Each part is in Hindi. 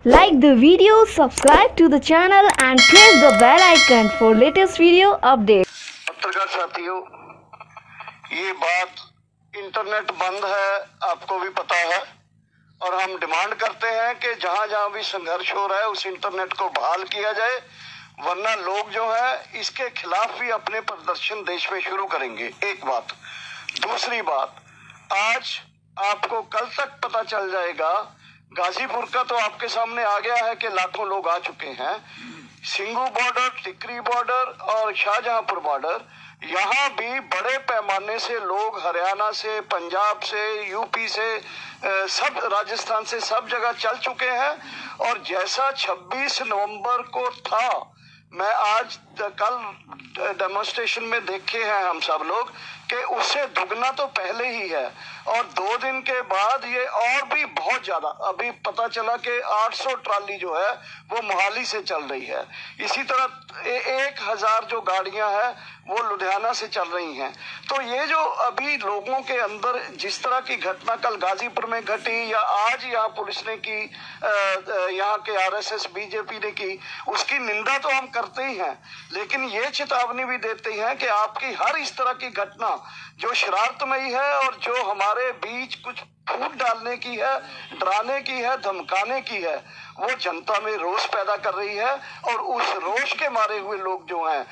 Like the video, subscribe to the channel and press the bell icon for latest video updates. पत्रकार साथियों, ये बात इंटरनेट बंद है, आपको भी पता है, और हम डिमांड करते हैं कि जहां जहां भी संघर्ष हो रहा है उस इंटरनेट को बहाल किया जाए, वरना लोग जो है इसके खिलाफ भी अपने प्रदर्शन देश में शुरू करेंगे। एक बात। दूसरी बात, आज आपको कल तक पता चल जाएगा, गाजीपुर का तो आपके सामने आ गया है कि लाखों लोग आ चुके हैं। सिंगू बॉर्डर, टिकरी बॉर्डर और शाहजहांपुर बॉर्डर, यहाँ भी बड़े पैमाने से लोग हरियाणा से, पंजाब से, यूपी से, सब राजस्थान से, सब जगह चल चुके हैं। और जैसा 26 नवंबर को था, मैं आज कल डेमोन्स्ट्रेशन में देखे हैं हम सब लोग कि उससे दुगना तो पहले ही है, और 2 दिन के बाद ये और भी बहुत ज्यादा। अभी पता चला कि 800 ट्राली जो है वो मोहाली से चल रही है। इसी तरह 1000 जो गाड़ियां हैं वो लुधियाना से चल रही हैं। तो ये जो अभी लोगों के अंदर जिस तरह की घटना कल गाजीपुर में घटी या आज यहाँ पुलिस ने की, यहाँ के आरएसएस बीजेपी ने की, उसकी निंदा तो हम करते ही हैं, लेकिन ये चेतावनी भी देते हैं कि आपकी हर इस तरह की घटना जो शरारतमयी है और जो हमारे बीच कुछ फूट डालने की है, डराने की है, धमकाने की है, वो जनता में रोष पैदा कर रही है। और उस रोष के मारे हुए लोग जो हैं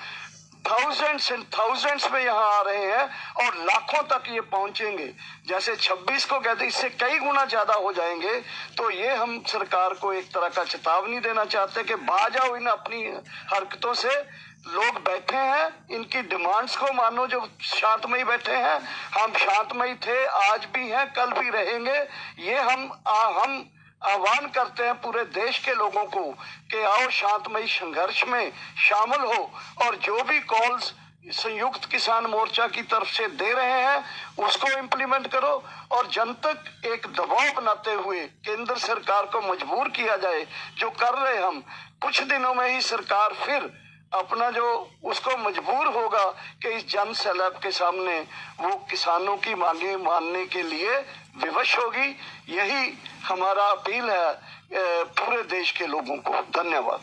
थाउजेंड्स एंड थाउजेंड्स में यहाँ आ रहे हैं और लाखों तक ये पहुंचेंगे। जैसे 26 को कहते, इससे कई गुना ज्यादा हो जाएंगे। तो ये हम सरकार को एक तरह का चेतावनी देना चाहते हैं कि बाज आओ इन अपनी हरकतों से। लोग बैठे हैं, इनकी डिमांड्स को मानो, जो शांतमयी बैठे हैं। हम शांतमयी थे, आज भी हैं, कल भी रहेंगे। ये हम आह्वान करते हैं पूरे देश के लोगों को कि आओ शांतमयी संघर्ष में शामिल हो, और जो भी कॉल्स संयुक्त किसान मोर्चा की तरफ से दे रहे हैं उसको इम्प्लीमेंट करो, और जनतक एक दबाव बनाते हुए केंद्र सरकार को मजबूर किया जाए, जो कर रहे हम। कुछ दिनों में ही सरकार फिर अपना जो उसको मजबूर होगा कि इस जन सैलाब के सामने वो किसानों की मांगे मानने के लिए विवश होगी। यही हमारा अपील है पूरे देश के लोगों को। धन्यवाद।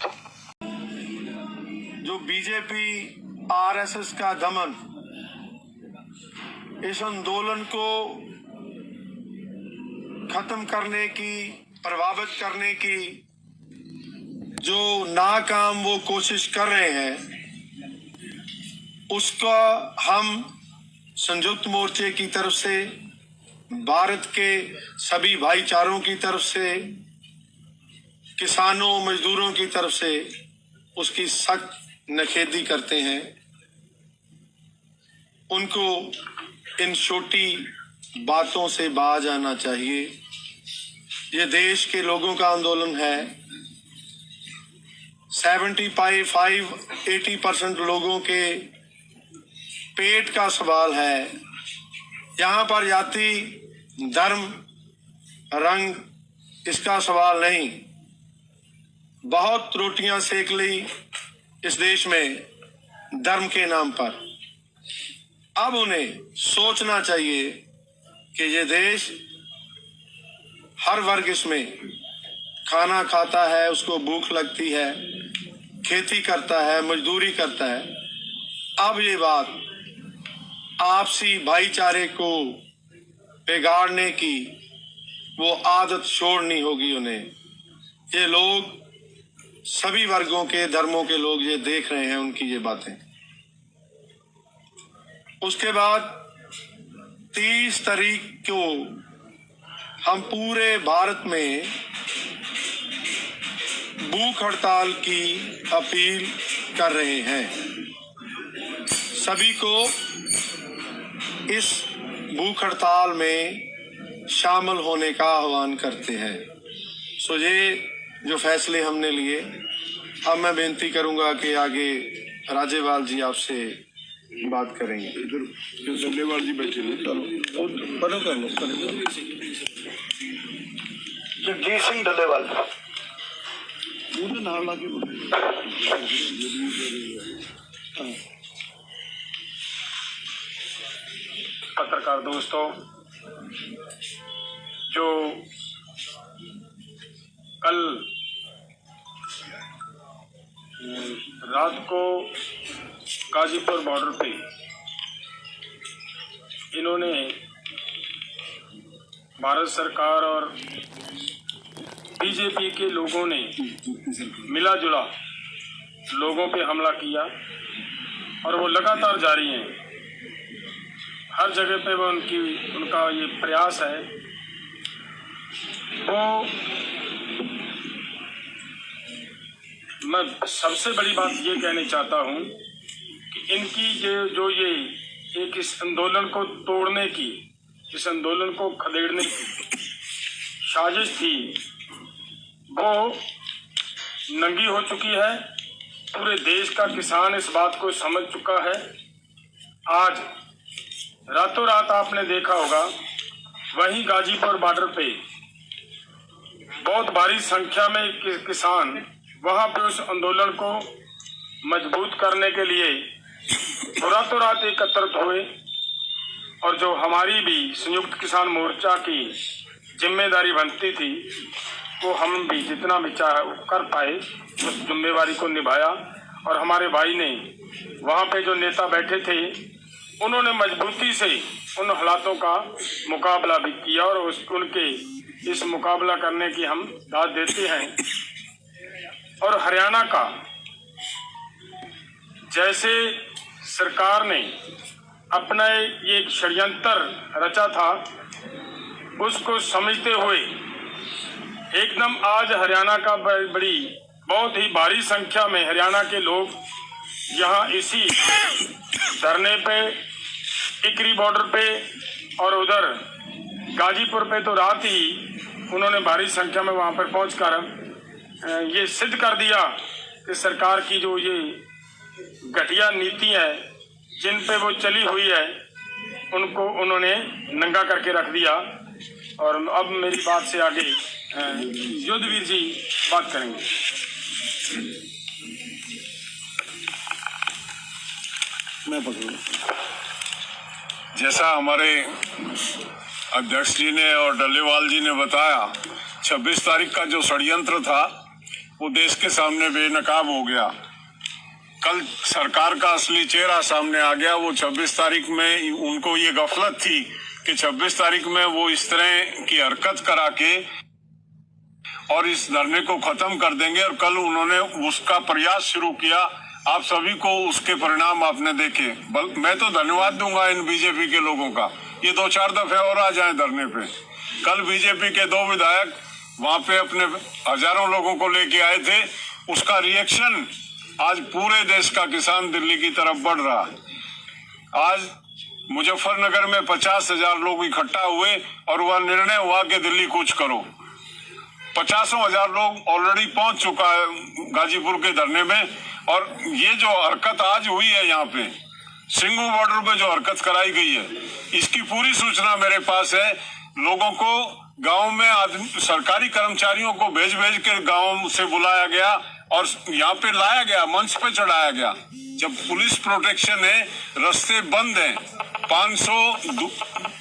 जो बीजेपी आरएसएस का दमन, इस आंदोलन को खत्म करने की, प्रभावित करने की जो नाकाम वो कोशिश कर रहे हैं, उसका हम संयुक्त मोर्चे की तरफ से, भारत के सभी भाईचारों की तरफ से, किसानों मजदूरों की तरफ से उसकी सख्त निखेधी करते हैं। उनको इन छोटी बातों से बाज आना चाहिए। ये देश के लोगों का आंदोलन है। 75-80% लोगों के पेट का सवाल है। यहाँ पर जाति, धर्म, रंग इसका सवाल नहीं। बहुत रोटियां सेक ली इस देश में धर्म के नाम पर। अब उन्हें सोचना चाहिए कि ये देश हर वर्ग इसमें खाना खाता है, उसको भूख लगती है, खेती करता है, मजदूरी करता है। अब ये बात आपसी भाईचारे को बिगाड़ने की वो आदत छोड़नी होगी उन्हें। ये लोग सभी वर्गों के, धर्मों के लोग ये देख रहे हैं उनकी ये बातें। उसके बाद 30 तारीख को हम पूरे भारत में भूख हड़ताल की अपील कर रहे हैं। सभी को इस भूख हड़ताल में शामिल होने का आह्वान करते हैं। सो ये जो फैसले हमने लिए, अब मैं बेनती करूंगा कि आगे राजेवाल जी आपसे बात करेंगे। डल्लेवाल जी बैठे हैं, चलो कर लो। जगजीत सिंह डल्लेवाल। नाम लाके पत्रकार दोस्तों, जो कल रात को गाजीपुर बॉर्डर पे इन्होंने भारत सरकार और बीजेपी के लोगों ने मिला जुला लोगों पे हमला किया और वो लगातार जारी हैं। हर जगह पे वो उनका ये प्रयास है। वो मैं सबसे बड़ी बात ये कहना चाहता हूँ कि इनकी जो ये एक इस आंदोलन को तोड़ने की, इस आंदोलन को खदेड़ने की साजिश थी, वो नंगी हो चुकी है। पूरे देश का किसान इस बात को समझ चुका है। आज रातों रात आपने देखा होगा वहीं गाजीपुर बॉर्डर पे बहुत भारी संख्या में किसान वहां पे उस आंदोलन को मजबूत करने के लिए रातों रात एकत्रित हुए। और जो हमारी भी संयुक्त किसान मोर्चा की जिम्मेदारी बनती थी, वो हम भी जितना भी कर पाए उस जिम्मेवारी को निभाया। और हमारे भाई ने वहाँ पे जो नेता बैठे थे, उन्होंने मजबूती से उन हालातों का मुकाबला भी किया और उनके इस मुकाबला करने की हम दाद देते हैं। और हरियाणा का जैसे सरकार ने अपना ये षड्यंत्र रचा था, उसको समझते हुए एकदम आज हरियाणा का बड़ी बहुत ही भारी संख्या में हरियाणा के लोग यहाँ इसी धरने पे, टिकरी बॉर्डर पे और उधर गाजीपुर पे तो रात ही उन्होंने भारी संख्या में वहाँ पर पहुँचकर ये सिद्ध कर दिया कि सरकार की जो ये घटिया नीति है, जिन पे वो चली हुई है, उनको उन्होंने नंगा करके रख दिया। और अब मेरी बात से आगे युद्धवीर जी बात करेंगे। मैं पकड़ूं। जैसा हमारे अध्यक्ष जी ने और डल्लेवाल जी ने बताया, 26 तारीख का जो षड्यंत्र था वो देश के सामने बेनकाब हो गया। कल सरकार का असली चेहरा सामने आ गया। वो 26 तारीख में उनको ये गफलत थी कि 26 तारीख में वो इस तरह की हरकत करा के और इस धरने को खत्म कर देंगे, और कल उन्होंने उसका प्रयास शुरू किया। आप सभी को उसके परिणाम आपने देखे। मैं तो धन्यवाद दूंगा इन बीजेपी के लोगों का, ये 2-4 दफे और आ जाए धरने पे। कल बीजेपी के 2 विधायक वहां पे अपने हजारों लोगों को लेके आए थे। उसका रिएक्शन आज पूरे देश का किसान दिल्ली की तरफ बढ़ रहा। आज मुजफ्फरनगर में 50,000 लोग इकट्ठा हुए और वह निर्णय हुआ कि दिल्ली कूच करो। 50,000 लोग ऑलरेडी पहुंच चुका है गाजीपुर के धरने में। और ये जो हरकत आज हुई है यहाँ पे सिंगू बॉर्डर पे जो हरकत कराई गई है, इसकी पूरी सूचना मेरे पास है। लोगों को गांव में सरकारी कर्मचारियों को भेज के गांव से बुलाया गया और यहाँ पे लाया गया, मंच पे चढ़ाया गया। जब पुलिस प्रोटेक्शन है, रास्ते बंद हैं, 500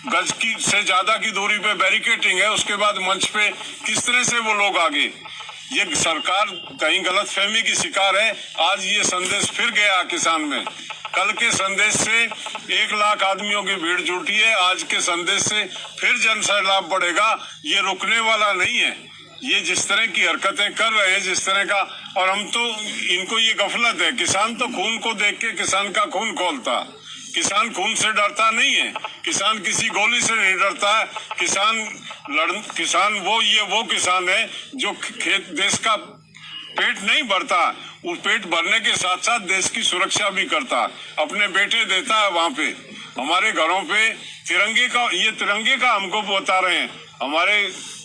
गज की से ज्यादा की दूरी पे बैरिकेडिंग है, उसके बाद मंच पे किस तरह से वो लोग आगे। ये सरकार कहीं गलतफहमी की शिकार है। आज ये संदेश फिर गया किसान में। कल के संदेश से 1 लाख आदमियों की भीड़ जुटी है, आज के संदेश से फिर जन सैलाब बढ़ेगा। ये रुकने वाला नहीं है। ये जिस तरह की हरकतें कर रहे हैं, जिस तरह का, और हम तो इनको ये गफलत है। किसान तो खून को देख के किसान का खून खोलता। किसान खून से डरता नहीं है, किसान किसी गोली से नहीं डरता है। किसान वो किसान है जो खेत देश का पेट नहीं भरता, उस पेट भरने के साथ साथ देश की सुरक्षा भी करता, अपने बेटे देता है। वहां पे हमारे घरों पे तिरंगे का हमको बता रहे हैं। हमारे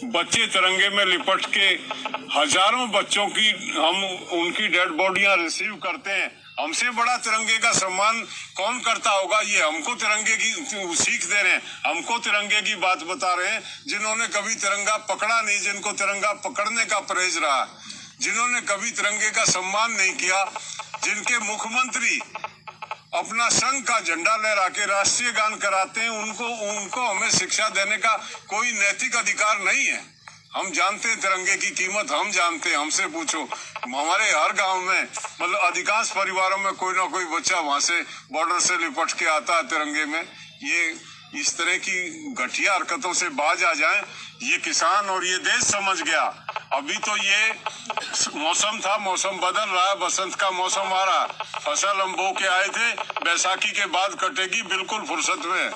बच्चे तिरंगे में लिपट के हजारों बच्चों की हम उनकी डेड बॉडियां रिसीव करते हैं। हमसे बड़ा तिरंगे का सम्मान कौन करता होगा। ये हमको तिरंगे की सीख दे रहे हैं, हमको तिरंगे की बात बता रहे हैं। जिन्होंने कभी तिरंगा पकड़ा नहीं, जिनको तिरंगा पकड़ने का परहेज रहा, जिन्होंने कभी तिरंगे का सम्मान नहीं किया, जिनके मुख्यमंत्री अपना संघ का झंडा लहरा के राष्ट्रीय गान कराते हैं, उनको हमें शिक्षा देने का कोई नैतिक अधिकार नहीं है। हम जानते हैं तिरंगे की कीमत, हम जानते हैं, हमसे पूछो। हमारे हर गांव में मतलब अधिकांश परिवारों में कोई ना कोई बच्चा वहां से बॉर्डर से लिपट के आता है तिरंगे में। ये इस तरह की घटिया हरकतों से बाज आ जाए, ये किसान और ये देश समझ गया। अभी तो ये मौसम था, मौसम बदल रहा है, बसंत का मौसम आ रहा है। फसल हम बो के आए थे, बैसाखी के बाद कटेगी, बिल्कुल फुर्सत में।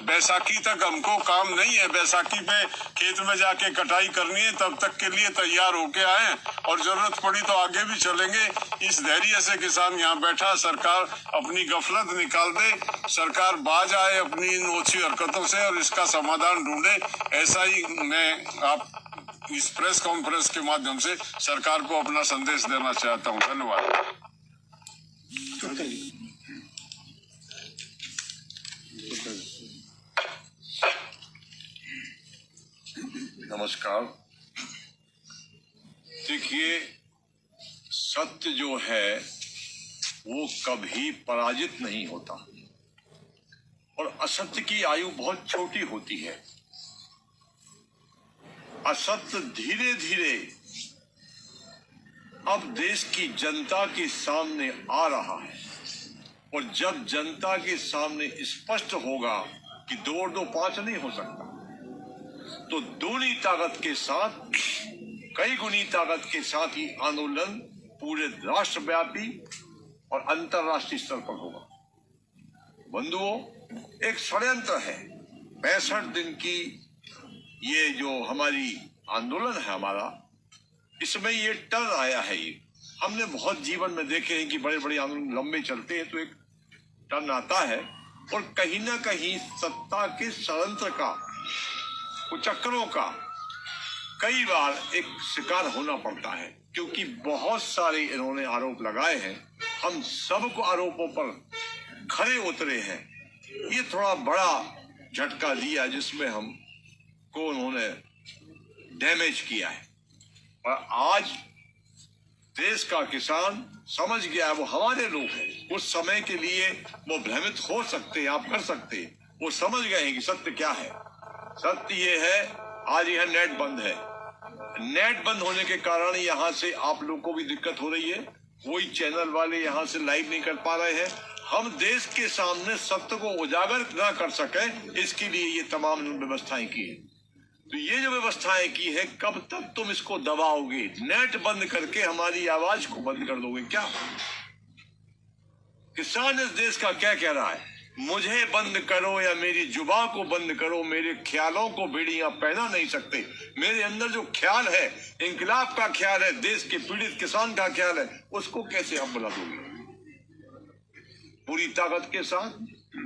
बैसाखी तक हमको काम नहीं है, बैसाखी पे खेत में जाके कटाई करनी है, तब तक के लिए तैयार होके आए, और जरूरत पड़ी तो आगे भी चलेंगे। इस धैर्य से किसान यहाँ बैठा, सरकार अपनी गफलत निकाल दे, सरकार बाज आए अपनी इन ओछी हरकतों से और इसका समाधान ढूंढे। ऐसा ही मैं आप इस प्रेस कॉन्फ्रेंस के माध्यम से सरकार को अपना संदेश देना चाहता हूँ। धन्यवाद। नमस्कार। देखिए, सत्य जो है वो कभी पराजित नहीं होता और असत्य की आयु बहुत छोटी होती है। असत्य धीरे धीरे अब देश की जनता के सामने आ रहा है, और जब जनता के सामने स्पष्ट होगा कि 2 और 2 5 नहीं हो सकता, तो दूनी ताकत के साथ, कई गुनी ताकत के साथ ही आंदोलन पूरे राष्ट्रव्यापी और अंतर्राष्ट्रीय स्तर पर होगा। बंधुओं, एक षड्यंत्र है 65 दिन की ये जो हमारी आंदोलन है हमारा, इसमें ये टर्न आया है। ये हमने बहुत जीवन में देखे हैं कि बड़े बड़े आंदोलन लंबे चलते हैं तो एक टर्न आता है, और कहीं ना कहीं सत्ता के षड्यंत्र का, कुचक्करों का कई बार एक शिकार होना पड़ता है, क्योंकि बहुत सारे इन्होंने आरोप लगाए हैं। हम सबको आरोपों पर खरे उतरे हैं। ये थोड़ा बड़ा झटका दिया जिसमें हम को उन्होंने डैमेज किया है, और आज देश का किसान समझ गया है, वो हमारे लोग हैं। उस समय के लिए वो भ्रमित हो सकते हैं, आप कर सकते हैं, वो समझ गए हैं कि सत्य क्या है। सत्य ये है, आज यह नेट बंद है। नेट बंद होने के कारण यहाँ से आप लोग को भी दिक्कत हो रही है, कोई चैनल वाले यहाँ से लाइव नहीं कर पा रहे हैं। हम देश के सामने सत्य को उजागर ना कर सके, इसके लिए ये तमाम व्यवस्थाएं की है। तो ये जो व्यवस्थाएं की है, कब तक तुम इसको दबाओगे? नेट बंद करके हमारी आवाज को बंद कर दोगे क्या? किसान इस देश का क्या कह रहा है? मुझे बंद करो या मेरी जुबान को बंद करो, मेरे ख्यालों को बेड़ियां पहना नहीं सकते। मेरे अंदर जो ख्याल है, इंकलाब का ख्याल है, देश के पीड़ित किसान का ख्याल है, उसको कैसे आप बुला दोगे? पूरी ताकत के साथ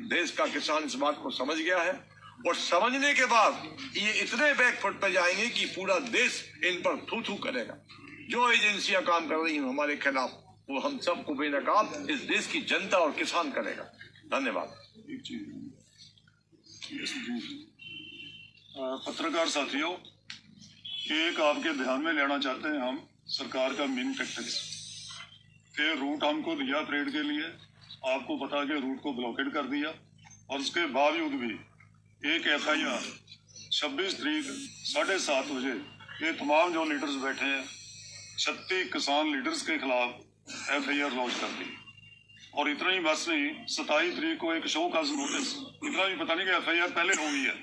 देश का किसान इस बात को समझ गया है, और समझने के बाद ये इतने बैकफुट पे जाएंगे कि पूरा देश इन पर थू थू करेगा। जो एजेंसियां काम कर रही हैं हमारे खिलाफ, वो हम सबको बेनकाब इस देश की जनता और किसान करेगा। धन्यवाद। पत्रकार साथियों, एक आपके ध्यान में लेना चाहते हैं हम सरकार का मेन टैक्टिक्स के रूट हमको दिया परेड के लिए, आपको पता कि रूट को ब्लॉकेड कर दिया, और उसके बावजूद भी एक FIR 26 तारीख 7:30 बजे ये तमाम जो लीडर्स बैठे हैं 36 किसान लीडर्स के खिलाफ FIR लॉन्च कर दी। और इतना ही बस नहीं, 27 तारीख को एक शो काज नोटिस, इतना भी पता नहीं कि FIR पहले हो गई है,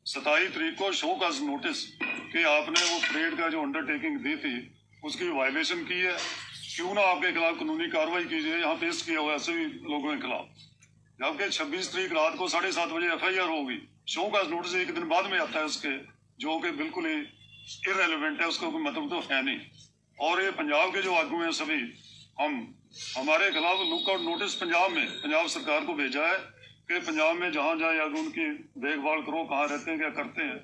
27 तारीख को शो काज नोटिस कि आपने वो परेड का जो अंडरटेकिंग दी थी उसकी वायलेशन की है, क्यों ना आपके खिलाफ कानूनी कार्रवाई कीजिए। यहाँ पेश किया हुआ है सभी लोगों के खिलाफ, जबकि 26 तारीख रात को 7:30 बजे FIR होगी। शो काज नोटिस एक दिन बाद में आता है उसके, जो कि बिल्कुल ही इररेलेवेंट है, उसका कोई मतलब तो है नहीं। और ये पंजाब के जो आगू हैं सभी, हमारे खिलाफ लुकआउट नोटिस पंजाब सरकार को भेजा है कि पंजाब में जहां जहां आगे उनकी देखभाल करो, कहाँ रहते हैं, क्या करते हैं।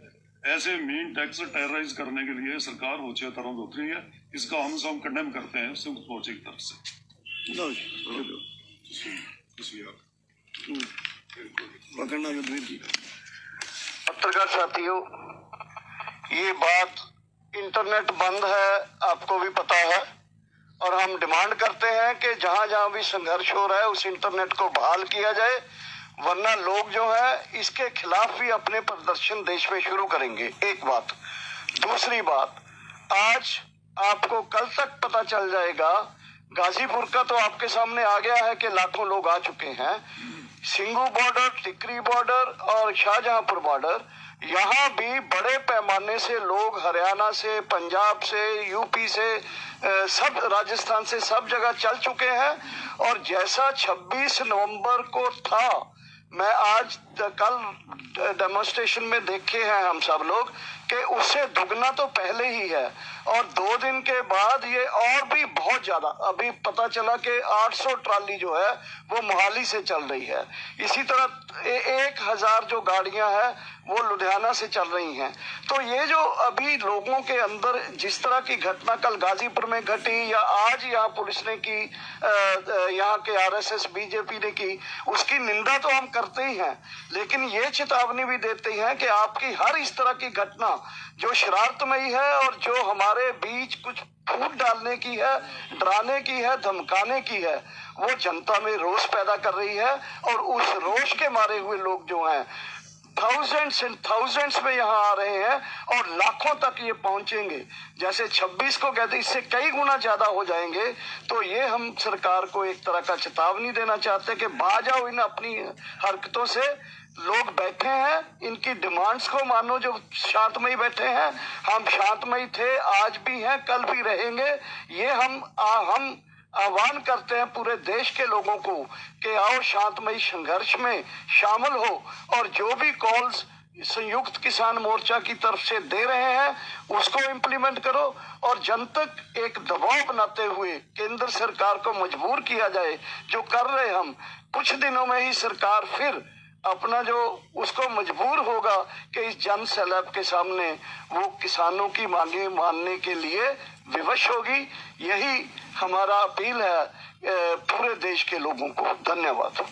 ऐसे मीन टैक्स टेरराइज करने के लिए सरकार होचे तरह उतरी है, इसका हम सब कंडेम करते हैं संयुक्त मोर्चे की तरफ से। पत्रकार साथियों, ये बात इंटरनेट बंद है, आपको भी पता है, और हम डिमांड करते हैं कि जहां जहां भी संघर्ष हो रहा है उस इंटरनेट को बहाल किया जाए, वरना लोग जो है इसके खिलाफ भी अपने प्रदर्शन देश में शुरू करेंगे। एक बात दूसरी बात, आज आपको कल तक पता चल जाएगा, गाजीपुर का तो आपके सामने आ गया है कि लाखों लोग आ चुके हैं। सिंगू बॉर्डर, टिकरी बॉर्डर और शाहजहांपुर बॉर्डर, यहाँ भी बड़े पैमाने से लोग हरियाणा से, पंजाब से, यूपी से, सब राजस्थान से, सब जगह चल चुके हैं। और जैसा 26 नवंबर को था, मैं आज कल डेमोन्स्ट्रेशन में देखे हैं हम सब लोग कि उससे दुगना तो पहले ही है। और 2 दिन के बाद ये और भी बहुत ज्यादा, अभी पता चला कि 800 ट्राली जो है वो मोहाली से चल रही है। इसी तरह 1000 जो गाड़ियां हैं वो लुधियाना से चल रही हैं। तो ये जो अभी लोगों के अंदर जिस तरह की घटना कल गाजीपुर में घटी या आज यहाँ पुलिस ने की, यहाँ के आरएसएस बीजेपी ने की, उसकी निंदा तो हम करते ही हैं, लेकिन ये चेतावनी भी देते हैं कि आपकी हर इस तरह की घटना जो शरारतमयी है और जो हमारे बीच कुछ फूट डालने की है, डराने की है, धमकाने की है, वो जनता में रोष पैदा कर रही है। और उस रोष के मारे हुए लोग जो हैं थाउजेंड्स एंड थाउजेंड्स में यहाँ आ रहे हैं और लाखों तक ये पहुंचेंगे। जैसे 26 को कहते, इससे कई गुना ज्यादा हो जाएंगे। तो ये हम सरकार को एक तरह का चेतावनी देना चाहते हैं कि बाज आओ इन अपनी हरकतों से। लोग बैठे हैं, इनकी डिमांड्स को मानो, जो शांतमयी बैठे हैं। हम शांतमयी थे, आज भी हैं, कल भी रहेंगे। ये हम आह्वान करते हैं पूरे देश के लोगों को कि आओ शांतमयी संघर्ष में शामिल हो और जो भी कॉल्स संयुक्त किसान मोर्चा की तरफ से दे रहे हैं उसको इम्प्लीमेंट करो और जनतक एक दबाव बनाते हुए केंद्र सरकार को मजबूर किया जाए, जो कर रहे हम। कुछ दिनों में ही सरकार फिर अपना जो उसको मजबूर होगा कि इस जन सैलाब के सामने वो किसानों की मांगे मानने के लिए विवश होगी। यही हमारा अपील है पूरे देश के लोगों को। धन्यवाद।